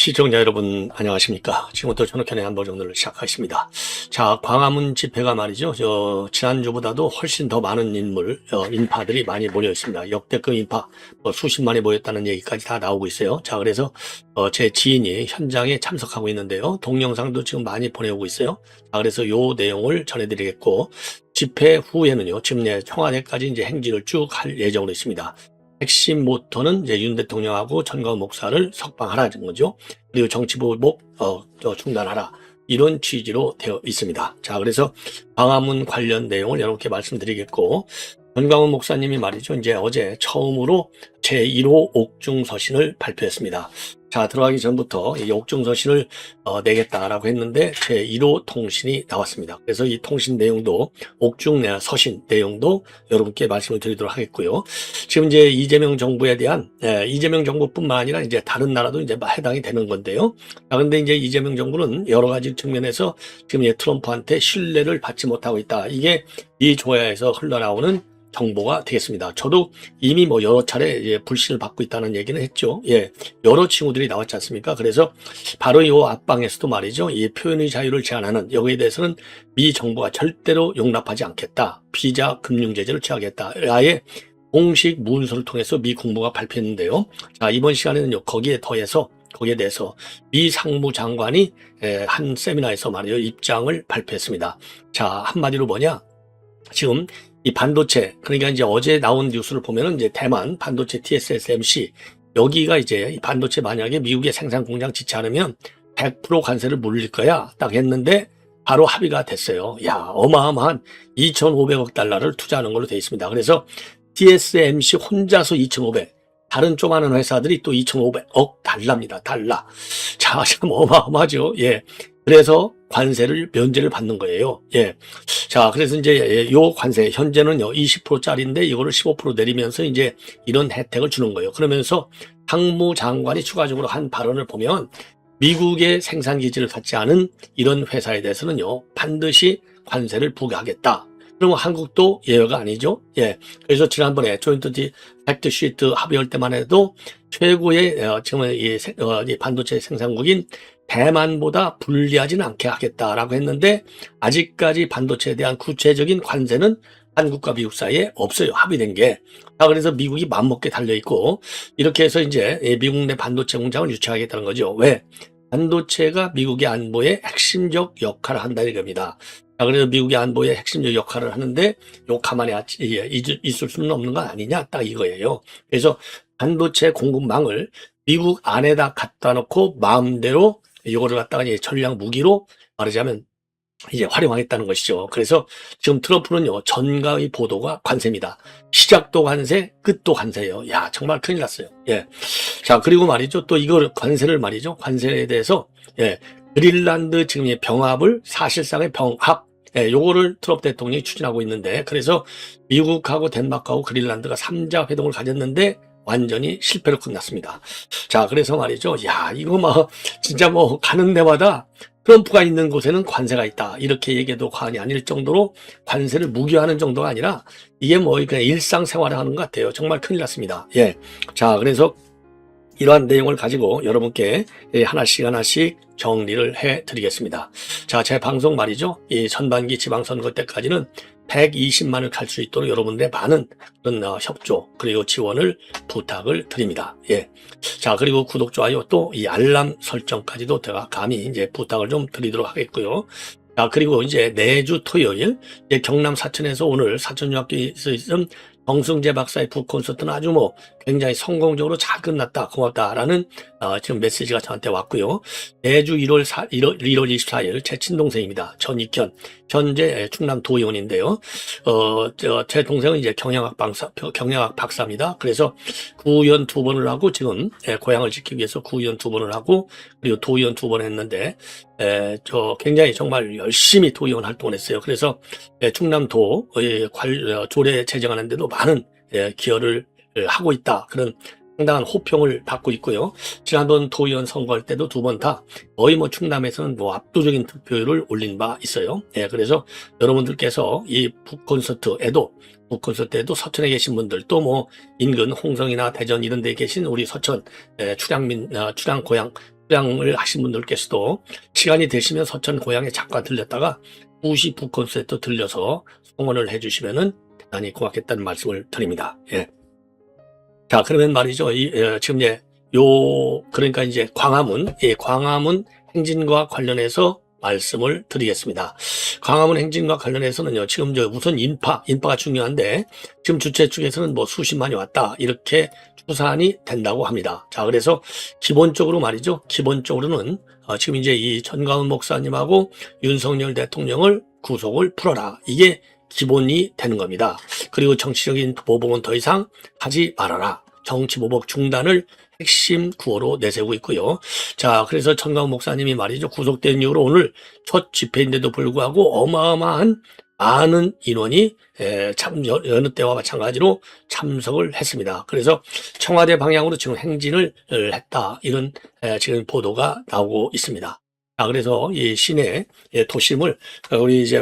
시청자 여러분 안녕하십니까. 지금부터 전학현의 한보정들을 시작하겠습니다. 자, 광화문 집회가 말이죠. 지난주보다도 훨씬 더 많은 인파들이 많이 모여 있습니다. 역대급 인파, 수십만이 모였다는 얘기까지 다 나오고 있어요. 자, 그래서 제 지인이 현장에 참석하고 있는데요. 동영상도 지금 많이 보내오고 있어요. 자, 그래서 요 내용을 전해드리겠고, 집회 후에는요, 지금 청와대까지 이제 행진을 쭉 할 예정으로 있습니다. 핵심 모토는 이제 윤 대통령하고 전광훈 목사를 석방하라는 거죠. 그리고 정치보복 중단하라. 이런 취지로 되어 있습니다. 자, 그래서 광화문 관련 내용을 여러분께 말씀드리겠고, 전광훈 목사님이 말이죠. 이제 어제 처음으로 제1호 옥중서신을 발표했습니다. 자, 들어가기 전부터 이 옥중서신을 내겠다라고 했는데 제1호 통신이 나왔습니다. 그래서 이 통신 내용도 옥중서신 내용도 여러분께 말씀을 드리도록 하겠고요. 지금 이제 이재명 정부에 대한 이재명 정부뿐만 아니라 이제 다른 나라도 이제 해당이 되는 건데요. 그런데 이제 이재명 정부는 여러 가지 측면에서 지금 이제 트럼프한테 신뢰를 받지 못하고 있다. 이게 이 조야에서 흘러나오는 정보가 되겠습니다. 저도 이미 여러 차례 불신을 받고 있다는 얘기는 했죠. 예, 여러 징후들이 나왔지 않습니까? 그래서 바로 이 앞방에서도 말이죠. 이 표현의 자유를 제한하는 여기에 대해서는 미 정부가 절대로 용납하지 않겠다. 비자 금융 제재를 취하겠다. 아예 공식 문서를 통해서 미 국무가 발표했는데요. 자, 이번 시간에는요. 거기에 대해서 미 상무장관이 한 세미나에서 말이죠. 입장을 발표했습니다. 자, 한마디로 뭐냐? 지금 이 반도체, 그러니까 이제 어제 나온 뉴스를 보면은 이제 대만 반도체 TSMC, 여기가 이제 이 반도체 만약에 미국의 생산 공장 짓지 않으면 100% 관세를 물릴 거야. 딱 했는데 바로 합의가 됐어요. 야, 어마어마한 2,500억 달러를 투자하는 걸로 되어 있습니다. 그래서 TSMC 혼자서 2,500, 다른 조그마한 회사들이 또 2,500억 달러입니다. 달러. 자, 참 어마어마하죠. 예. 그래서 관세를 면제를 받는 거예요. 예. 자, 그래서 이제 요 관세 현재는요 20%짜리인데 이거를 15% 내리면서 이제 이런 혜택을 주는 거예요. 그러면서 상무장관이 추가적으로 한 발언을 보면 미국의 생산 기지를 갖지 않은 이런 회사에 대해서는요 반드시 관세를 부과하겠다. 그러면 한국도 예외가 아니죠. 예. 그래서 지난번에 조인트 팩트 시트 합의할 때만 해도 최고의 지금 이 반도체 생산국인 대만보다 불리하지는 않게 하겠다라고 했는데 아직까지 반도체에 대한 구체적인 관세는 한국과 미국 사이에 없어요. 합의된 게. 자, 그래서 미국이 맘먹게 달려있고 이렇게 해서 이제 미국 내 반도체 공장을 유치하겠다는 거죠. 왜? 반도체가 미국의 안보에 핵심적 역할을 한다는 겁니다. 자, 그래서 미국의 안보에 핵심적 역할을 하는데 요 가만히 있을 수는 없는 거 아니냐? 딱 이거예요. 그래서 반도체 공급망을 미국 안에다 갖다 놓고 마음대로 이거를 갖다가 이제 전략 무기로 말하자면 이제 활용하겠다는 것이죠. 그래서 지금 트럼프는요, 전가의 보도가 관세입니다. 시작도 관세, 끝도 관세예요. 야, 정말 큰일 났어요. 예. 자, 그리고 말이죠. 또 이걸 관세를 말이죠. 관세에 대해서, 예. 그린란드 지금 병합을 사실상의 병합, 예, 요거를 트럼프 대통령이 추진하고 있는데, 그래서 미국하고 덴마크하고 그린란드가 3자 회동을 가졌는데, 완전히 실패로 끝났습니다. 자, 그래서 말이죠. 야, 이거 진짜 가는 데마다 트럼프가 있는 곳에는 관세가 있다. 이렇게 얘기해도 과언이 아닐 정도로 관세를 무기화하는 정도가 아니라 이게 그냥 일상생활을 하는 것 같아요. 정말 큰일 났습니다. 예. 자, 그래서 이러한 내용을 가지고 여러분께 하나씩 정리를 해 드리겠습니다. 자, 제 방송 말이죠. 이 전반기 지방선거 때까지는 120만을 갈 수 있도록 여러분들의 많은 그런 협조 그리고 지원을 부탁을 드립니다. 예. 자, 그리고 구독, 좋아요 또 이 알람 설정까지도 제가 감히 이제 부탁을 좀 드리도록 하겠고요. 자, 그리고 이제 내주 토요일 경남 사천에서 오늘 사천중학교에서 있은 정승재 박사의 북콘서트는 아주 굉장히 성공적으로 잘 끝났다. 고맙다라는 지금 메시지가 저한테 왔고요. 내주 1월 24일 제 친동생입니다. 전익현 현재 충남 도의원인데요. 제 동생은 이제 경영학 박사입니다. 그래서 구의원 2번을 하고 지금 고향을 지키기 위해서 구의원 2번을 하고 그리고 도의원 2번 했는데 굉장히 정말 열심히 도의원 활동을 했어요. 그래서 충남도 조례 제정하는데도 많은 기여를 하고 있다. 그런 상당한 호평을 받고 있고요. 지난번 도의원 선거할 때도 2번 다 거의 충남에서는 압도적인 득표율을 올린 바 있어요. 예, 그래서 여러분들께서 이 북콘서트에도 서천에 계신 분들 또 인근 홍성이나 대전 이런 데 계신 우리 서천 출양 고향 수양을 하신 분들께서도 시간이 되시면 서천 고향에 잠깐 들렸다가 2시 북콘서트 들려서 성원을 해주시면은 대단히 고맙겠다는 말씀을 드립니다. 예. 자, 그러면 말이죠. 지금 그러니까 이제 광화문, 광화문 행진과 관련해서 말씀을 드리겠습니다. 광화문 행진과 관련해서는요, 지금 우선 인파가 중요한데, 지금 주최 측에서는 뭐 수십만이 왔다, 이렇게 추산이 된다고 합니다. 자, 그래서 기본적으로 말이죠. 기본적으로는, 지금 이제 이 전가훈 목사님하고 윤석열 대통령을 구속을 풀어라. 이게 기본이 되는 겁니다. 그리고 정치적인 보복은 더 이상 하지 말아라. 정치 보복 중단을 핵심 구호로 내세우고 있고요. 자, 그래서 전가훈 목사님이 말이죠. 구속된 이후로 오늘 첫 집회인데도 불구하고 어마어마한 많은 인원이 여느 때와 마찬가지로 참석을 했습니다. 그래서 청와대 방향으로 지금 행진을 했다. 이런 지금 보도가 나오고 있습니다. 자, 그래서 이 시내 도심을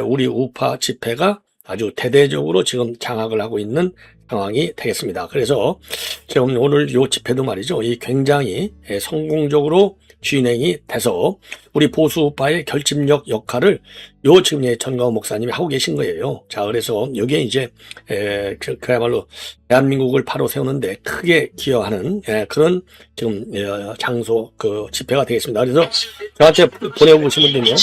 우리 우파 집회가 아주 대대적으로 지금 장악을 하고 있는 상황이 되겠습니다. 그래서 지금 오늘 이 집회도 말이죠. 이 굉장히 성공적으로 진행이 돼서 우리 보수우파의 결집력 역할을 지금 전가훈 목사님이 하고 계신 거예요. 자, 그래서 여기에 이제 그야말로 대한민국을 바로 세우는데 크게 기여하는 그런 지금 장소 집회가 되겠습니다. 그래서 저한테 보내보시면 되면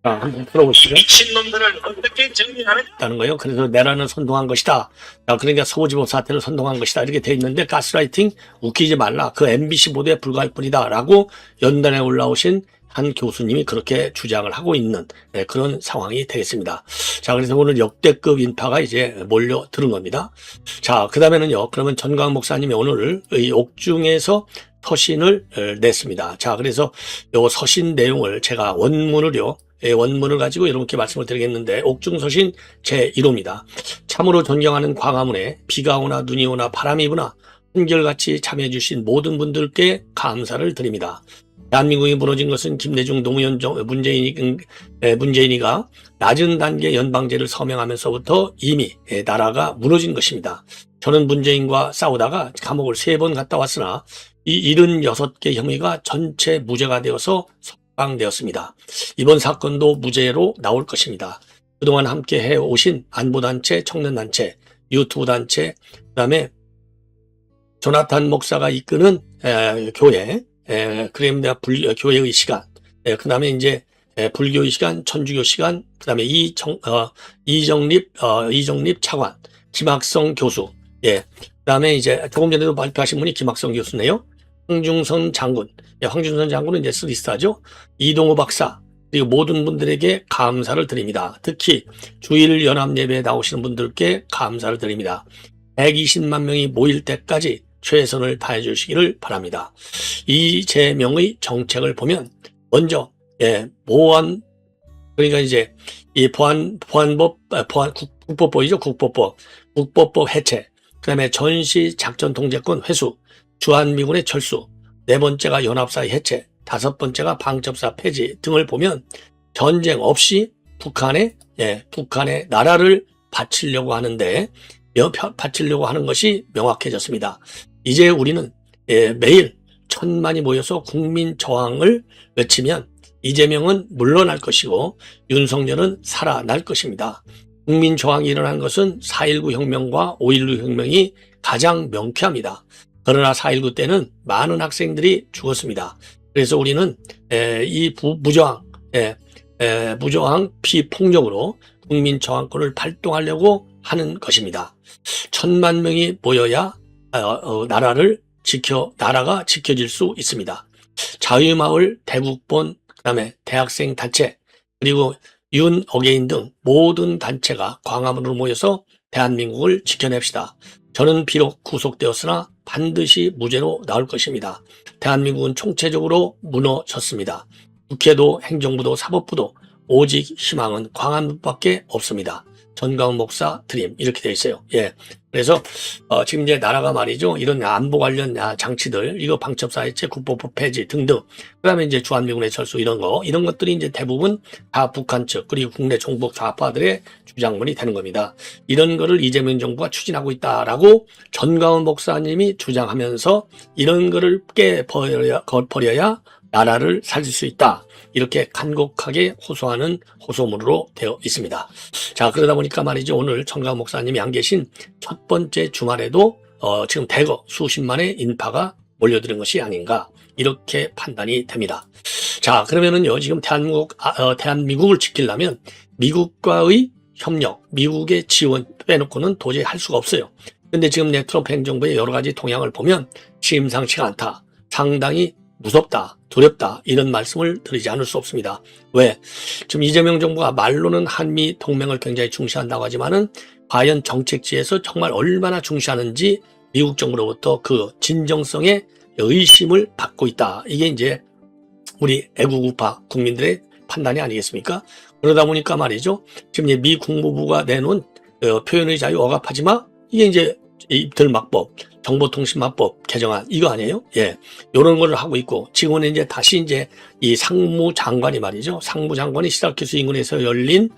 한번 풀어보시죠. 미친놈들을 어떻게 정리하는 거예요. 그래서 내란을 선동한 것이다. 그러니까 서울지법 사태를 선동한 것이다. 이렇게 돼 있는데 가스라이팅 웃기지 말라. 그 MBC 보도에 불과할 뿐이다. 라고 연단에 올라오신 한 교수님이 그렇게 주장을 하고 있는 그런 상황이 되겠습니다. 자, 그래서 오늘 역대급 인파가 이제 몰려드는 겁니다. 자, 그 다음에는요. 그러면 전가훈 목사님이 오늘 이 옥중에서 서신을 냈습니다. 자, 그래서 요 서신 내용을 제가 원문을 가지고 이렇게 말씀을 드리겠는데 옥중서신 제1호입니다. 참으로 존경하는 광화문에 비가 오나 눈이 오나 바람이 부나 한결같이 참여해 주신 모든 분들께 감사를 드립니다. 대한민국이 무너진 것은 김대중, 노무현, 문재인이가 낮은 단계 연방제를 서명하면서부터 이미 나라가 무너진 것입니다. 저는 문재인과 싸우다가 감옥을 3번 갔다 왔으나 이 76개 혐의가 전체 무죄가 되어서 석방되었습니다. 이번 사건도 무죄로 나올 것입니다. 그동안 함께 해오신 안보단체, 청년단체, 유튜브단체, 그 다음에 조나탄 목사가 이끄는 교회, 그래야 교회의 시간, 그 다음에 이제 불교의 시간, 천주교 시간, 그 다음에 이정립 차관, 김학성 교수, 그 다음에 이제 조금 전에도 발표하신 분이 김학성 교수네요. 황중선 장군, 황중선 장군은 이제 쓰리스타죠. 이동호 박사, 그리고 모든 분들에게 감사를 드립니다. 특히 주일 연합 예배에 나오시는 분들께 감사를 드립니다. 120만 명이 모일 때까지 최선을 다해 주시기를 바랍니다. 이재명의 정책을 보면 먼저 보안, 그러니까 이제 이 국보법이죠. 국보법 해체, 그다음에 전시 작전 통제권 회수, 주한미군의 철수, 4번째가 연합사의 해체, 5번째가 방첩사 폐지 등을 보면 전쟁 없이 북한의 나라를 바치려고 하는 것이 명확해졌습니다. 이제 우리는 매일 1000만이 모여서 국민 저항을 외치면 이재명은 물러날 것이고 윤석열은 살아날 것입니다. 국민 저항이 일어난 것은 4.19 혁명과 5.16 혁명이 가장 명쾌합니다. 그러나 4.19 때는 많은 학생들이 죽었습니다. 그래서 우리는 이 무저항 비폭력으로 국민 저항권을 발동하려고 하는 것입니다. 1000만 명이 모여야 나라가 지켜질 수 있습니다. 자유마을, 대국본, 그다음에 대학생 단체, 그리고 윤어게인 등 모든 단체가 광화문으로 모여서 대한민국을 지켜냅시다. 저는 비록 구속되었으나 반드시 무죄로 나올 것입니다. 대한민국은 총체적으로 무너졌습니다. 국회도 행정부도 사법부도 오직 희망은 광화문밖에 없습니다. 전가훈 목사 드림 이렇게 되어 있어요. 그래서 지금 이제 나라가 말이죠. 이런 안보 관련 장치들, 이거 방첩사 해체, 국보법 폐지 등등, 그다음에 이제 주한미군의 철수 이런 것들이 이제 대부분 다 북한 측 그리고 국내 종북 좌파들의 주장문이 되는 겁니다. 이런 거를 이재명 정부가 추진하고 있다라고 전가훈 목사님이 주장하면서 이런 거를 깨버려야 나라를 살릴 수 있다. 이렇게 간곡하게 호소하는 호소문으로 되어 있습니다. 자, 그러다 보니까 말이죠. 오늘 정강 목사님이 안 계신 첫 번째 주말에도 지금 대거 수십만의 인파가 몰려드는 것이 아닌가 이렇게 판단이 됩니다. 자, 그러면은요, 지금 대한민국을 지키려면 미국과의 협력, 미국의 지원 빼놓고는 도저히 할 수가 없어요. 근데 지금 트럼프 행정부의 여러 가지 동향을 보면 심상치가 않다. 상당히 무섭다, 두렵다 이런 말씀을 드리지 않을 수 없습니다. 왜? 지금 이재명 정부가 말로는 한미 동맹을 굉장히 중시한다고 하지만은 과연 정책지에서 정말 얼마나 중시하는지 미국 정부로부터 그 진정성의 의심을 받고 있다. 이게 이제 우리 애국우파 국민들의 판단이 아니겠습니까? 그러다 보니까 말이죠. 지금 미 국무부가 내놓은 표현의 자유 억압하지 마. 이게 이제 입들막법, 정보통신망법 개정안 이거 아니에요? 예, 이런 거를 하고 있고 지금은 이제 다시 이제 이 상무장관이 말이죠. 상무장관이 시라큐스 인근에서 열린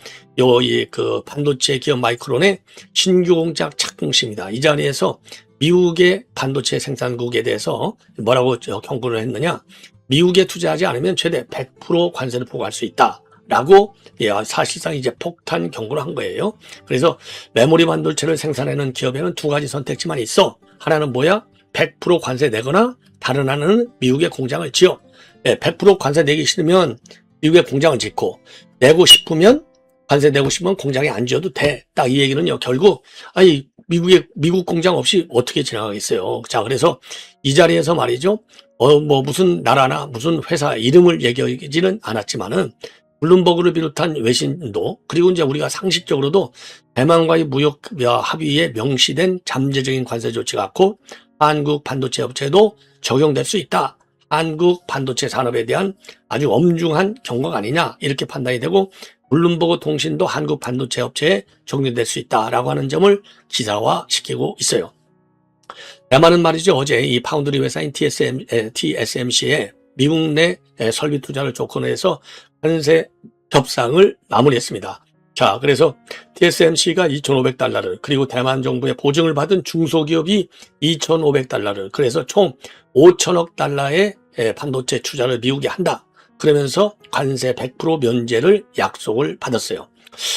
그 반도체 기업 마이크론의 신규 공장 착공식입니다. 이 자리에서 미국의 반도체 생산국에 대해서 뭐라고 경고를 했느냐? 미국에 투자하지 않으면 최대 100% 관세를 부과할 수 있다. 라고 사실상 이제 폭탄 경고를 한 거예요. 그래서 메모리 반도체를 생산하는 기업에는 두 가지 선택지만 있어. 하나는 뭐야? 100% 관세 내거나 다른 하나는 미국의 공장을 지어. 100% 관세 내기 싫으면 미국의 공장을 짓고 내고 싶으면 관세 내고 싶으면 공장에 안 지어도 돼. 딱 이 얘기는요. 결국 미국 공장 없이 어떻게 지나가겠어요. 자, 그래서 이 자리에서 말이죠. 무슨 나라나 무슨 회사 이름을 얘기하지는 않았지만은 블룸버그를 비롯한 외신도 그리고 이제 우리가 상식적으로도 대만과의 무역 합의에 명시된 잠재적인 관세 조치 갖고 한국 반도체 업체에도 적용될 수 있다. 한국 반도체 산업에 대한 아주 엄중한 경고가 아니냐 이렇게 판단이 되고 블룸버그 통신도 한국 반도체 업체에 적용될 수 있다라고 하는 점을 기사화시키고 있어요. 대만은 말이죠. 어제 이 파운드리 회사인 TSMC에 미국 내 설비 투자를 조건해서 관세 협상을 마무리했습니다. 자, 그래서 TSMC가 2,500달러를 그리고 대만 정부의 보증을 받은 중소기업이 2,500달러를 그래서 총 5천억 달러의 반도체 투자를 미국에 한다. 그러면서 관세 100% 면제를 약속을 받았어요.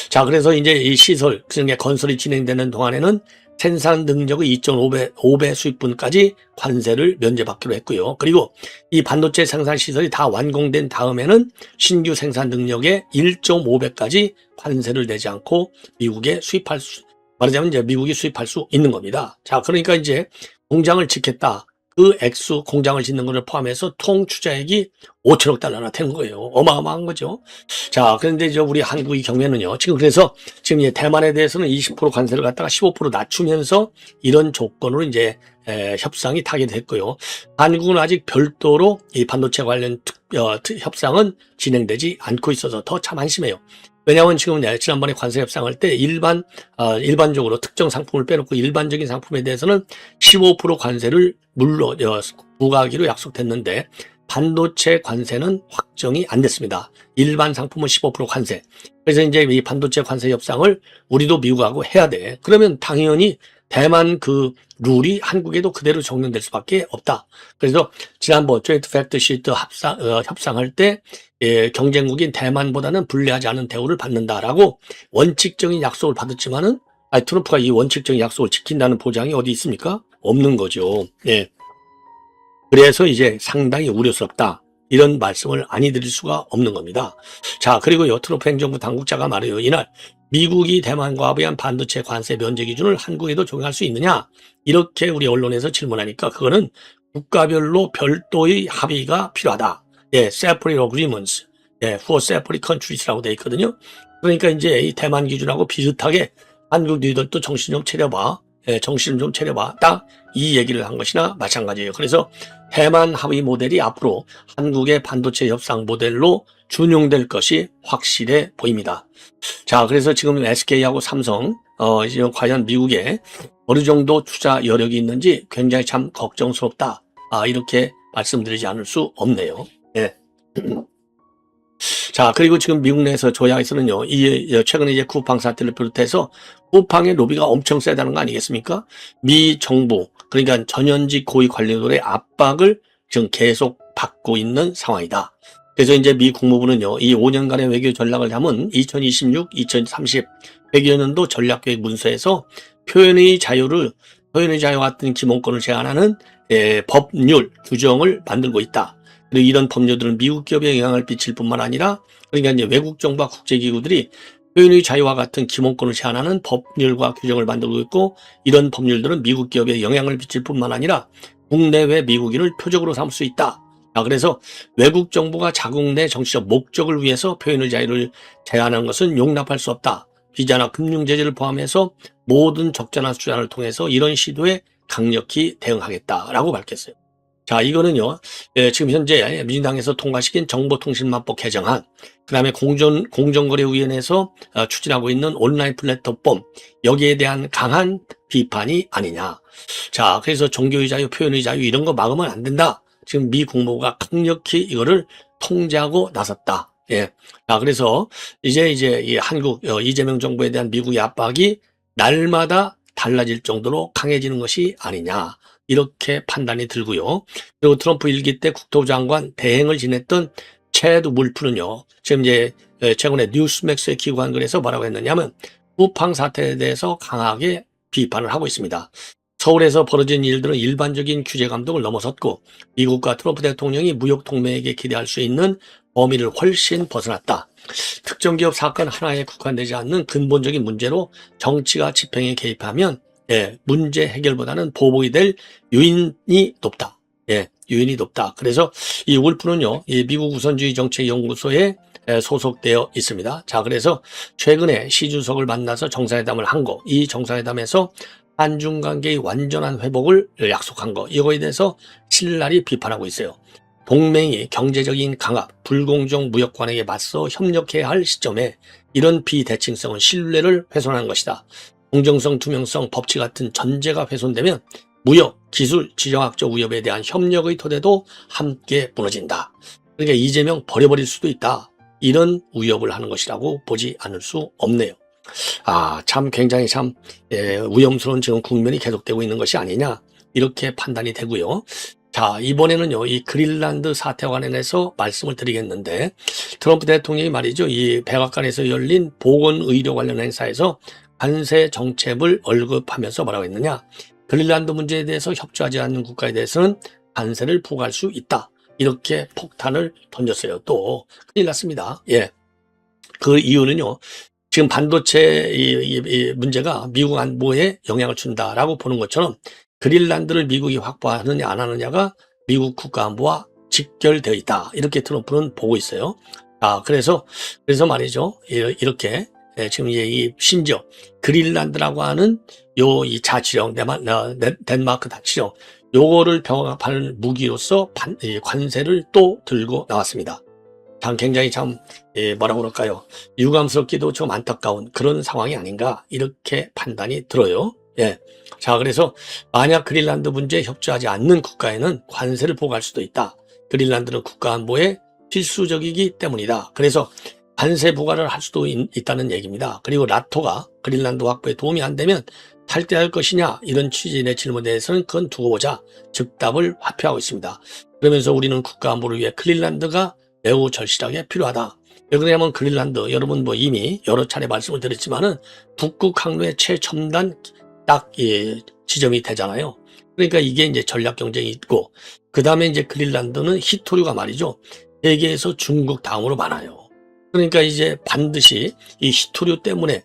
자, 그래서 이제 이 시설, 그중에 건설이 진행되는 동안에는 생산 능력의 2.5배 수익분까지 관세를 면제받기로 했고요. 그리고 이 반도체 생산 시설이 다 완공된 다음에는 신규 생산 능력의 1.5배까지 관세를 내지 않고 말하자면 이제 미국이 수입할 수 있는 겁니다. 자, 그러니까 이제 공장을 짓겠다. 그 액수 공장을 짓는 것을 포함해서 통 투자액이 5천억 달러나 되는 거예요. 어마어마한 거죠. 자, 그런데 이제 우리 한국의 경우에는요. 그래서 지금 대만에 대해서는 20% 관세를 갖다가 15% 낮추면서 이런 조건으로 이제 협상이 타결됐고요. 한국은 아직 별도로 이 반도체 관련 협상은 진행되지 않고 있어서 더 참 한심해요. 왜냐하면 지금 지난번에 관세 협상할 때 일반적으로 특정 상품을 빼놓고 일반적인 상품에 대해서는 15% 관세를 부과하기로 약속됐는데 반도체 관세는 확정이 안 됐습니다. 일반 상품은 15% 관세. 그래서 이제 이 반도체 관세 협상을 우리도 미국하고 해야 돼. 그러면 당연히 대만 그 룰이 한국에도 그대로 적용될 수밖에 없다. 그래서 지난번 트레이드 팩트 시트 협상할 때 경쟁국인 대만보다는 불리하지 않은 대우를 받는다라고 원칙적인 약속을 받았지만은 트럼프가 이 원칙적인 약속을 지킨다는 보장이 어디 있습니까? 없는 거죠. 예. 그래서 이제 상당히 우려스럽다. 이런 말씀을 아니 드릴 수가 없는 겁니다. 자, 그리고 트럼프 행정부 당국자가 말해요. 이날 미국이 대만과 합의한 반도체 관세 면제 기준을 한국에도 적용할 수 있느냐? 이렇게 우리 언론에서 질문하니까 그거는 국가별로 별도의 합의가 필요하다. separate agreements, for separate countries라고 되어 있거든요. 그러니까 이제 이 대만 기준하고 비슷하게 한국 너희들도 정신 좀 차려봐. 정신 좀 차려봐. 딱 이 얘기를 한 것이나 마찬가지예요. 그래서 대만 합의 모델이 앞으로 한국의 반도체 협상 모델로 준용될 것이 확실해 보입니다. 자, 그래서 지금 SK하고 삼성, 이제 과연 미국에 어느 정도 투자 여력이 있는지 굉장히 참 걱정스럽다. 이렇게 말씀드리지 않을 수 없네요. 예. 자, 그리고 지금 미국 내에서 조야에서는요, 최근에 이제 쿠팡 사태를 비롯해서 쿠팡의 로비가 엄청 세다는 거 아니겠습니까? 미 정부, 그러니까 전현직 고위 관료들의 압박을 지금 계속 받고 있는 상황이다. 그래서 이제 미 국무부는요, 이 5년간의 외교 전략을 담은 2026-2030 외교연도 전략계획 문서에서 표현의 자유와 같은 기본권을 제한하는 법률 규정을 만들고 있다. 그리고 이런 법률들은 미국 기업에 영향을 끼칠 뿐만 아니라, 그러니까 이제 외국 정부와 국제기구들이 표현의 자유와 같은 기본권을 제한하는 법률과 규정을 만들고 있고, 이런 법률들은 미국 기업에 영향을 끼칠 뿐만 아니라 국내외 미국인을 표적으로 삼을 수 있다. 그래서 외국 정부가 자국 내 정치적 목적을 위해서 표현의 자유를 제한하는 것은 용납할 수 없다. 비자나 금융 제재를 포함해서 모든 적절한 수단을 통해서 이런 시도에 강력히 대응하겠다라고 밝혔어요. 자, 이거는요, 지금 현재 민주당에서 통과시킨 정보통신망법 개정안, 그 다음에 공정거래위원회에서 추진하고 있는 온라인 플랫폼, 여기에 대한 강한 비판이 아니냐. 자, 그래서 종교의 자유, 표현의 자유 이런 거 막으면 안 된다. 지금 미 국무부가 강력히 이거를 통제하고 나섰다. 예. 자, 그래서 이제 이 한국, 이재명 정부에 대한 미국의 압박이 날마다 달라질 정도로 강해지는 것이 아니냐. 이렇게 판단이 들고요. 그리고 트럼프 일기 때 국토부 장관 대행을 지냈던 체드 울프는요, 지금 이제 최근에 뉴스맥스에 기고한 글에서 뭐라고 했느냐면, 우팡 사태에 대해서 강하게 비판을 하고 있습니다. 서울에서 벌어진 일들은 일반적인 규제 감독을 넘어섰고, 미국과 트럼프 대통령이 무역 동맹에게 기대할 수 있는 범위를 훨씬 벗어났다. 특정 기업 사건 하나에 국한되지 않는 근본적인 문제로 정치가 집행에 개입하면 문제 해결보다는 보복이 될 요인이 높다. 요인이 높다. 그래서 이 울프는요, 이 미국 우선주의 정책 연구소에 소속되어 있습니다. 자, 그래서 최근에 시 주석을 만나서 정상회담을 한 거, 이 정상회담에서 한중 관계의 완전한 회복을 약속한 거, 이거에 대해서 신랄히 비판하고 있어요. 동맹이 경제적인 강압, 불공정 무역 관행에 맞서 협력해야 할 시점에 이런 비대칭성은 신뢰를 훼손하는 것이다. 공정성, 투명성, 법치 같은 전제가 훼손되면 무역, 기술, 지정학적 위협에 대한 협력의 토대도 함께 무너진다. 그러니까 이재명 버려버릴 수도 있다. 이런 위협을 하는 것이라고 보지 않을 수 없네요. 참 굉장히 위험스러운 지금 국면이 계속되고 있는 것이 아니냐, 이렇게 판단이 되고요. 자, 이번에는요, 이 그린란드 사태와 관련해서 말씀을 드리겠는데, 트럼프 대통령이 말이죠, 이 백악관에서 열린 보건의료 관련 행사에서 관세 정책을 언급하면서 뭐라고 했느냐, 그린란드 문제에 대해서 협조하지 않는 국가에 대해서는 관세를 부과할 수 있다. 이렇게 폭탄을 던졌어요. 또 큰일 났습니다. 예, 그 이유는요, 지금 반도체 이 문제가 미국 안보에 영향을 준다라고 보는 것처럼 그린란드를 미국이 확보하느냐 안 하느냐가 미국 국가안보와 직결되어 있다. 이렇게 트럼프는 보고 있어요. 그래서 말이죠, 이렇게 지금 이제 심지어 그린란드라고 하는 이 자치령, 덴마크 자치령, 요거를 병합하는 무기로서 관세를 또 들고 나왔습니다. 굉장히 뭐라고 그럴까요? 유감스럽기도 좀 안타까운 그런 상황이 아닌가, 이렇게 판단이 들어요. 예. 자, 그래서 만약 그린란드 문제에 협조하지 않는 국가에는 관세를 부과할 수도 있다. 그린란드는 국가안보에 필수적이기 때문이다. 그래서 관세 부과를 할 수도 있다는 얘기입니다. 그리고 나토가 그린란드 확보에 도움이 안 되면 탈퇴할 것이냐, 이런 취지의 질문에 대해서는 그건 두고 보자, 즉답을 화표하고 있습니다. 그러면서 우리는 국가안보를 위해 그린란드가 매우 절실하게 필요하다. 왜 그러냐면 그린란드, 여러분 이미 여러 차례 말씀을 드렸지만은 북극 항로의 최첨단 딱 지점이 되잖아요. 그러니까 이게 이제 전략 경쟁이 있고, 그 다음에 이제 그린란드는 희토류가 말이죠, 세계에서 중국 다음으로 많아요. 그러니까 이제 반드시 이 희토류 때문에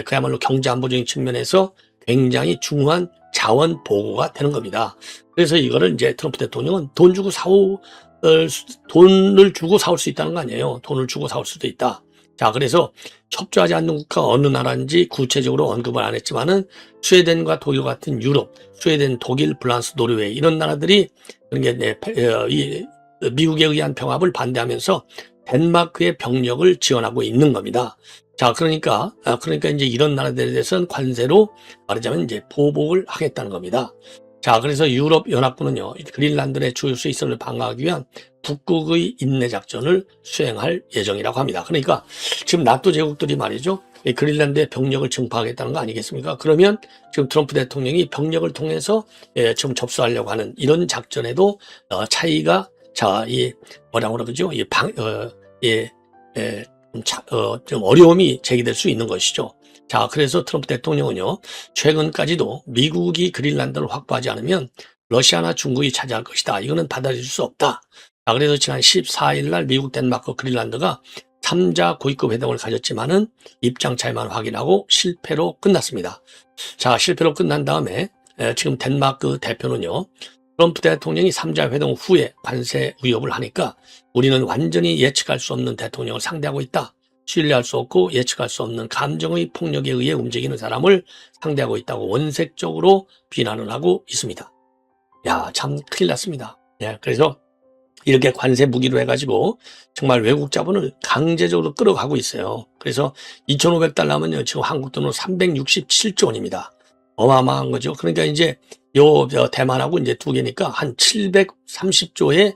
그야말로 경제 안보적인 측면에서 굉장히 중요한 자원 보고가 되는 겁니다. 그래서 이거를 이제 트럼프 대통령은 돈을 주고 사올 수 있다는 거 아니에요. 돈을 주고 사올 수도 있다. 자, 그래서 협조하지 않는 국가가 어느 나라인지 구체적으로 언급을 안 했지만은 스웨덴과 독일 같은 유럽, 스웨덴, 독일, 프랑스, 노르웨이 이런 나라들이 미국에 의한 병합을 반대하면서 덴마크의 병력을 지원하고 있는 겁니다. 자, 그러니까 이제 이런 나라들에 대해서는 관세로 말하자면 이제 보복을 하겠다는 겁니다. 자, 그래서 유럽 연합군은요, 그린란드의 주요 수익선을 방어하기 위한 북극의 인내 작전을 수행할 예정이라고 합니다. 그러니까 지금 나토 제국들이 말이죠, 이 그린란드에 병력을 증파하겠다는 거 아니겠습니까? 그러면 지금 트럼프 대통령이 병력을 통해서 지금 접수하려고 하는 이런 작전에도 차이가 자, 뭐라고 그러죠? 좀 어려움이 제기될 수 있는 것이죠. 자, 그래서 트럼프 대통령은요, 최근까지도 미국이 그린란드를 확보하지 않으면 러시아나 중국이 차지할 것이다. 이거는 받아들일 수 없다. 자, 그래서 지난 14일 날 미국, 덴마크, 그린란드가 3자 고위급 회동을 가졌지만은 입장 차이만 확인하고 실패로 끝났습니다. 자, 실패로 끝난 다음에 지금 덴마크 대표는요, 트럼프 대통령이 3자 회동 후에 관세 위협을 하니까 우리는 완전히 예측할 수 없는 대통령을 상대하고 있다. 신뢰할 수 없고 예측할 수 없는 감정의 폭력에 의해 움직이는 사람을 상대하고 있다고 원색적으로 비난을 하고 있습니다. 야, 참 큰일 났습니다. 예, 그래서 이렇게 관세 무기로 해가지고 정말 외국 자본을 강제적으로 끌어가고 있어요. 그래서 2,500달러면요, 지금 한국 돈으로 367조 원입니다. 어마어마한 거죠. 그러니까 이제 대만하고 이제 두 개니까 한 730조의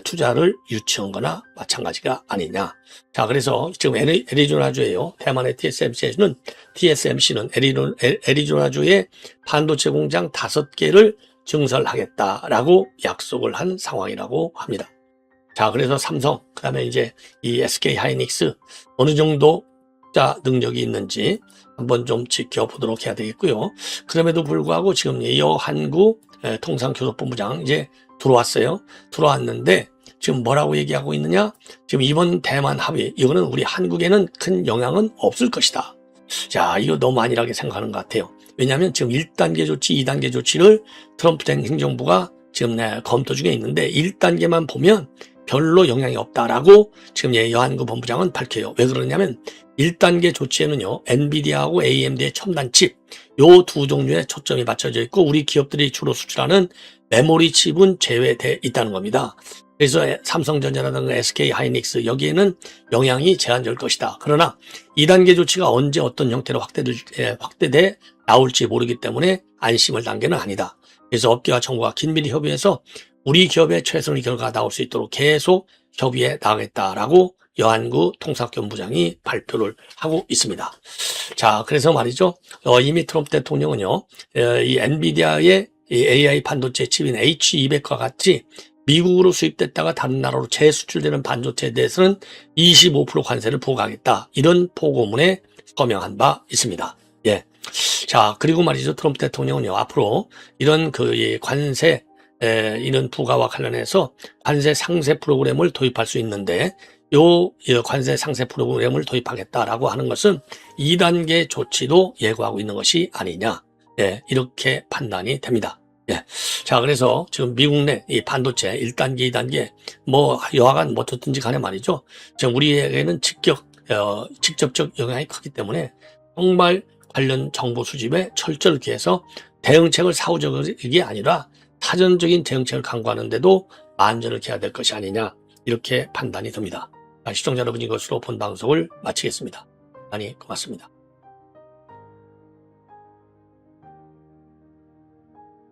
투자를 유치한 거나 마찬가지가 아니냐. 자, 그래서 지금 애리조나주에요. 대만의 TSMC는 애리조나주의 반도체 공장 5개를 증설하겠다라고 약속을 한 상황이라고 합니다. 자, 그래서 삼성, 그 다음에 이제 이 SK 하이닉스 어느 정도 투자 능력이 있는지 한번 좀 지켜보도록 해야 되겠고요. 그럼에도 불구하고 지금 여한구 통상교섭본부장 이제 들어왔어요. 들어왔는데 지금 뭐라고 얘기하고 있느냐? 지금 이번 대만 합의, 이거는 우리 한국에는 큰 영향은 없을 것이다. 자, 이거 너무 안일하게 생각하는 것 같아요. 왜냐하면 지금 1단계 조치, 2단계 조치를 트럼프 행정부가 지금 검토 중에 있는데 1단계만 보면 별로 영향이 없다라고 지금 여한구 본부장은 밝혀요. 왜 그러냐면 1단계 조치에는요, 엔비디아하고 AMD의 첨단 칩, 요 두 종류에 초점이 맞춰져 있고 우리 기업들이 주로 수출하는 메모리 칩은 제외돼 있다는 겁니다. 그래서 삼성전자라든가 SK 하이닉스 여기에는 영향이 제한될 것이다. 그러나 2단계 조치가 언제 어떤 형태로 확대돼 나올지 모르기 때문에 안심할 단계는 아니다. 그래서 업계와 정부가 긴밀히 협의해서 우리 기업의 최선의 결과가 나올 수 있도록 계속 협의해 나가겠다라고 여한구 통상교섭본부장이 발표를 하고 있습니다. 자, 그래서 말이죠. 이미 트럼프 대통령은요, 이 엔비디아의 이 AI 반도체 칩인 H200과 같이 미국으로 수입됐다가 다른 나라로 재수출되는 반도체에 대해서는 25% 관세를 부과하겠다. 이런 보고문에 서명한 바 있습니다. 예. 자, 그리고 말이죠. 트럼프 대통령은요, 앞으로 이런 관세, 이런 부과와 관련해서 관세 상세 프로그램을 도입할 수 있는데, 요 관세 상세 프로그램을 도입하겠다라고 하는 것은 2단계 조치도 예고하고 있는 것이 아니냐. 예, 이렇게 판단이 됩니다. 예. 자, 그래서 지금 미국 내 이 반도체 1단계, 2단계, 여하간 어떻든지 간에 말이죠. 지금 우리에게는 직접적 영향이 크기 때문에 정말 관련 정보 수집에 철저를 기해서 대응책을 사후적이 아니라 사전적인 대응책을 강구하는데도 만전을 기해야 될 것이 아니냐. 이렇게 판단이 듭니다. 시청자 여러분, 이것으로 본 방송을 마치겠습니다. 많이 고맙습니다.